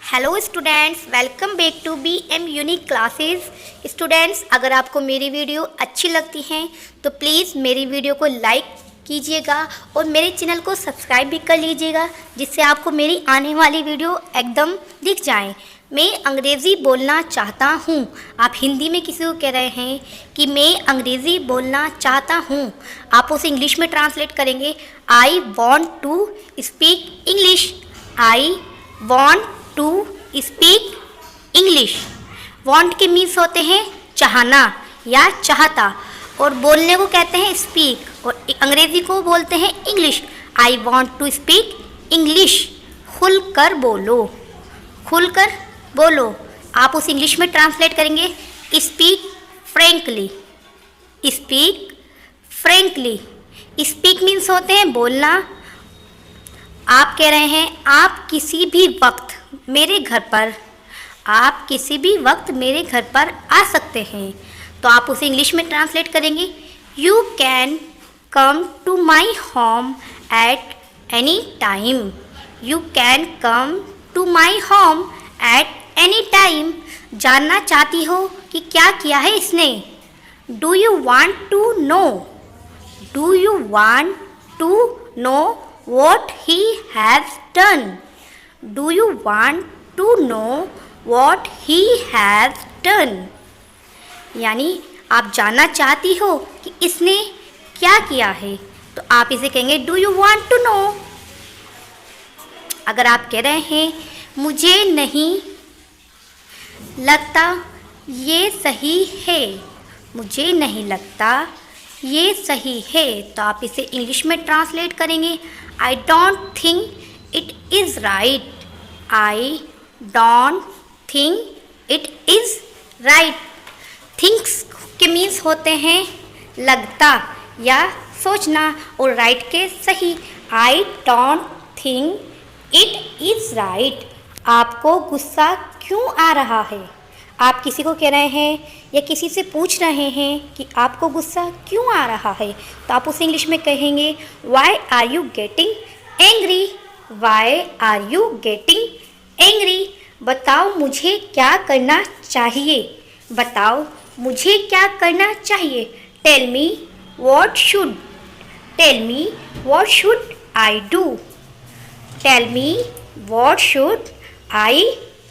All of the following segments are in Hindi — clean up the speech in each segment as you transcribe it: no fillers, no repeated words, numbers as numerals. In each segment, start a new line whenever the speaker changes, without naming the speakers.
Hello students, welcome back to BM unique classes. Students, अगर आपको मेरी वीडियो अच्छी लगती हैं तो प्लीज़ मेरी वीडियो को लाइक कीजिएगा और मेरे चैनल को सब्सक्राइब भी कर लीजिएगा, जिससे आपको मेरी आने वाली वीडियो एकदम दिख जाए। मैं अंग्रेज़ी बोलना चाहता हूँ। आप हिंदी में किसी को कह रहे हैं कि मैं अंग्रेज़ी बोलना चाहता हूँ, आप उसे इंग्लिश में ट्रांसलेट करेंगे। I want to speak English. I want to speak English. Want के मीन्स होते हैं चाहना या चाहता, और बोलने को कहते हैं स्पीक, और अंग्रेज़ी को बोलते हैं English. I want to speak English. खुलकर बोलो, खुलकर बोलो। आप उस इंग्लिश में ट्रांसलेट करेंगे speak frankly. Speak frankly. Speak means होते हैं बोलना। आप कह रहे हैं आप किसी भी वक्त मेरे घर पर, आप किसी भी वक्त मेरे घर पर आ सकते हैं, तो आप उसे इंग्लिश में ट्रांसलेट करेंगे you can come to my home at any time. You can come to my home at any time. जानना चाहती हो कि क्या किया है इसने। Do you want to know. Do you want to know what he has done. Do you want to know what he has done? यानी आप जानना चाहती हो कि इसने क्या किया है, तो आप इसे कहेंगे do you want to know. अगर आप कह रहे हैं मुझे नहीं लगता ये सही है, मुझे नहीं लगता ये सही है, तो आप इसे इंग्लिश में ट्रांसलेट करेंगे I don't think it is right. I don't think it is right. Thinks के मीन्स होते हैं लगता या सोचना, और right के सही। I don't think it is right. आपको गुस्सा क्यों आ रहा है। आप किसी को कह रहे हैं या किसी से पूछ रहे हैं कि आपको गुस्सा क्यों आ रहा है, तो आप उसे इंग्लिश में कहेंगे why are you getting angry. Why are you getting angry. बताओ मुझे क्या करना चाहिए। बताओ मुझे क्या करना चाहिए। Tell me what should. Tell me what should I do. Tell me what should I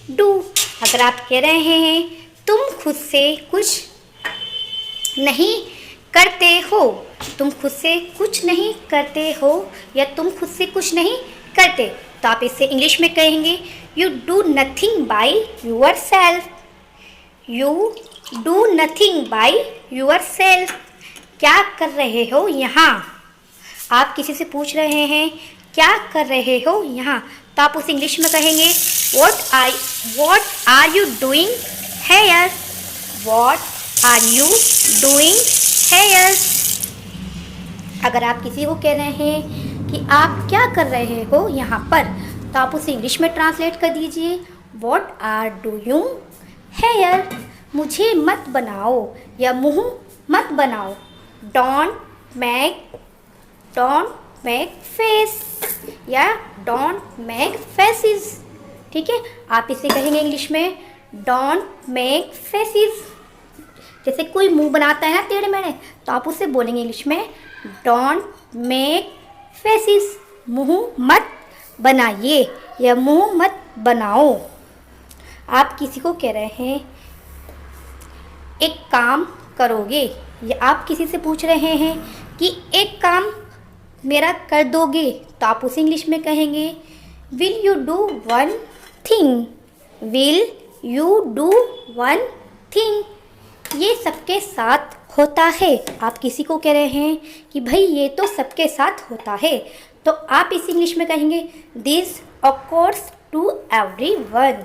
do. अगर आप कह रहे हैं तुम खुद से कुछ नहीं करते हो, तुम खुद से कुछ नहीं करते हो या तुम खुद से कुछ नहीं करते, तो आप इसे इंग्लिश में कहेंगे you do nothing by yourself. You do nothing by yourself. क्या कर रहे हो यहाँ। आप किसी से पूछ रहे हैं क्या कर रहे हो यहाँ, तो आप उस इंग्लिश में कहेंगे what are you doing here. What are you doing here. अगर आप किसी को कह रहे हैं कि आप क्या कर रहे हो यहाँ पर, तो आप उसे इंग्लिश में ट्रांसलेट कर दीजिए what are doing here. मुझे मत बनाओ या मुँह मत बनाओ। don't make face या don't make faces। ठीक है, आप इसे कहेंगे इंग्लिश में don't make faces। जैसे कोई मुंह बनाता है ना टेढ़े मेढ़े, तो आप उससे बोलेंगे इंग्लिश में don't make faces। मुंह मत बनाइए या मुंह मत बनाओ। आप किसी को कह रहे हैं एक काम करोगे, या आप किसी से पूछ रहे हैं कि एक काम मेरा कर दोगे, तो आप उसे इंग्लिश में कहेंगे will you do one thing. Will you do one thing. ये सबके साथ होता है। आप किसी को कह रहे हैं कि भाई ये तो सबके साथ होता है, तो आप इस इंग्लिश में कहेंगे this occurs to everyone.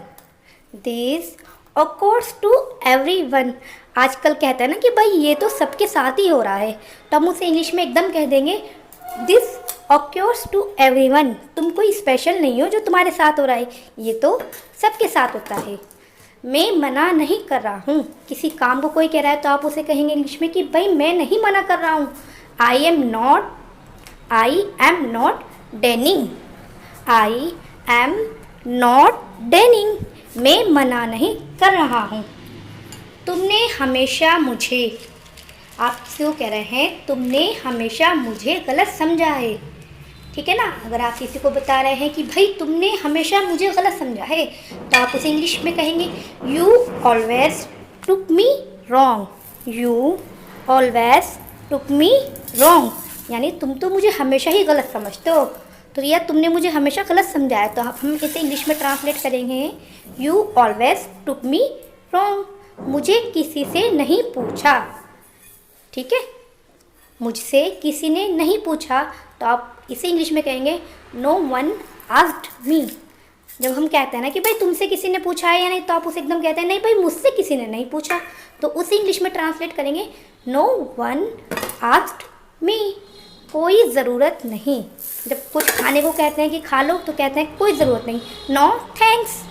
This occurs to everyone. आजकल कहते हैं ना कि भाई ये तो सबके साथ ही हो रहा है, तो हम उसे इंग्लिश में एकदम कह देंगे दिस ऑक्योर्स टू एवरीवन। तुम कोई स्पेशल नहीं हो जो तुम्हारे साथ हो रहा है, ये तो सबके साथ होता है। मैं मना नहीं कर रहा हूँ। किसी काम को कोई कह रहा है तो आप उसे कहेंगे इंग्लिश में कि भाई मैं नहीं मना कर रहा हूँ। I am not denying. I am not denying. मैं मना नहीं कर रहा हूँ। तुमने हमेशा मुझे, आप क्यों कह रहे हैं तुमने हमेशा मुझे गलत समझा है, ठीक है ना। अगर आप किसी को बता रहे हैं कि भाई तुमने हमेशा मुझे गलत समझा है, तो आप उसे इंग्लिश में कहेंगे you always took me wrong. You always took me wrong, यानी तुम तो मुझे हमेशा ही गलत समझते हो, तो या तुमने मुझे हमेशा गलत समझा है। तो हम इसे इंग्लिश में ट्रांसलेट करेंगे you always took me wrong. मुझे किसी से नहीं पूछा, ठीक है, मुझसे किसी ने नहीं पूछा, तो आप इसे इंग्लिश में कहेंगे नो वन आस्क्ड मी। जब हम कहते हैं ना कि भाई तुमसे किसी ने पूछा है या नहीं, तो आप उसे एकदम कहते हैं नहीं भाई मुझसे किसी ने नहीं पूछा, तो उसे इंग्लिश में ट्रांसलेट करेंगे नो वन आस्क्ड मी, कोई ज़रूरत नहीं। जब कुछ खाने को कहते हैं कि खा लो, तो कहते हैं कोई ज़रूरत नहीं, नो थैंक्स।